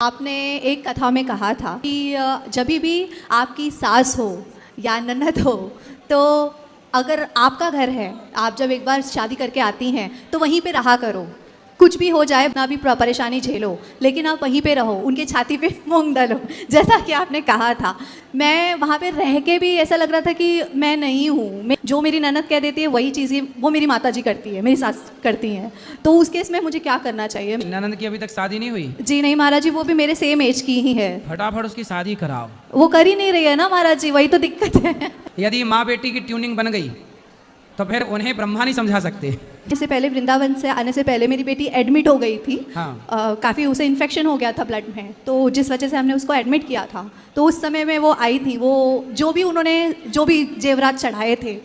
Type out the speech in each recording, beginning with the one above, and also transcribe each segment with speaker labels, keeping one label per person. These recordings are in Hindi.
Speaker 1: आपने एक कथा में कहा था कि जब भी आपकी सास हो या ननद हो तो अगर आपका घर है, आप जब एक बार शादी करके आती हैं तो वहीं पे रहा करो, कुछ भी हो जाए ना भी परेशानी झेलो, लेकिन आप वहीं पे रहो, उनके छाती पे मूंग डालो, जैसा कि आपने कहा था। मैं वहाँ पे रह के भी ऐसा लग रहा था कि मैं नहीं हूँ, जो मेरी ननद कह देती है वही चीज़ें वो मेरी माता जी करती है, मेरी सास करती हैं। तो उस केस में मुझे क्या करना चाहिए?
Speaker 2: ननद की अभी तक शादी नहीं हुई?
Speaker 1: जी नहीं महाराज जी, वो भी मेरे सेम एज की ही है।
Speaker 2: फटाफट उसकी शादी कराओ।
Speaker 1: वो कर ही नहीं रही है ना महाराज जी, वही तो दिक्कत है।
Speaker 2: यदि माँ बेटी की ट्यूनिंग बन गई तो फिर उन्हें ब्रह्मा नहीं समझा सकते।
Speaker 1: इससे पहले वृंदावन से आने से पहले मेरी बेटी एडमिट हो गई थी।
Speaker 2: हाँ।
Speaker 1: काफ़ी उसे इन्फेक्शन हो गया था ब्लड में, तो जिस वजह से हमने उसको एडमिट किया था। तो उस समय में वो आई थी, वो उन्होंने जो भी जेवरात चढ़ाए थे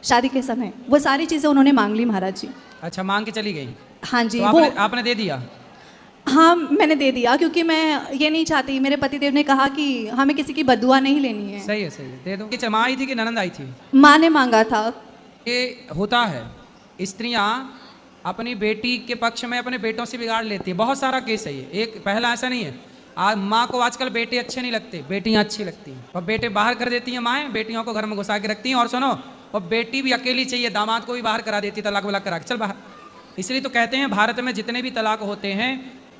Speaker 1: शादी के समय, वो सारी चीज़ें उन्होंने मांग ली महाराज जी।
Speaker 2: अच्छा, मांग के चली गई?
Speaker 1: हाँ जी।
Speaker 2: तो आपने दे दिया?
Speaker 1: हाँ मैंने दे दिया, क्योंकि मैं ये नहीं चाहती, मेरे पतिदेव ने कहा कि हमें किसी की बदुआ नहीं लेनी है।
Speaker 2: सही है, सही है, दे दो। कि माँ आई थी कि ननद आई थी?
Speaker 1: माँ ने मांगा था।
Speaker 2: ये होता है, स्त्रियां अपनी बेटी के पक्ष में अपने बेटों से बिगाड़ लेती है। बहुत सारा केस है ये, एक पहला ऐसा नहीं है। माँ को आजकल बेटे अच्छे नहीं लगते, बेटियां अच्छी लगती हैं, और बेटे बाहर कर देती हैं माएँ, बेटियों को घर में घुसा के रखती हैं। और सुनो, और बेटी भी अकेली चाहिए, दामाद को भी बाहर करा देती है, तलाक वलाक करा के चल बाहर। इसलिए तो कहते हैं भारत में जितने भी तलाक होते हैं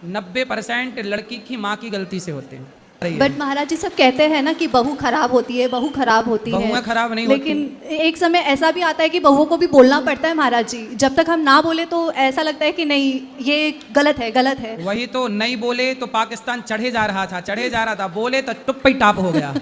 Speaker 2: 90% लड़की की माँ की गलती से होते हैं।
Speaker 1: बट महाराज जी सब कहते हैं ना कि बहू खराब होती है, बहू खराब होती है।
Speaker 2: बहुएं खराब नहीं
Speaker 1: लेकिन
Speaker 2: होती।
Speaker 1: एक समय ऐसा भी आता है कि बहुओं को भी बोलना पड़ता है महाराज जी। जब तक हम ना बोले तो ऐसा लगता है कि नहीं ये गलत है, गलत है।
Speaker 2: वही तो, नहीं बोले तो पाकिस्तान चढ़े जा रहा था, बोले तो टुप पे टाप हो गया।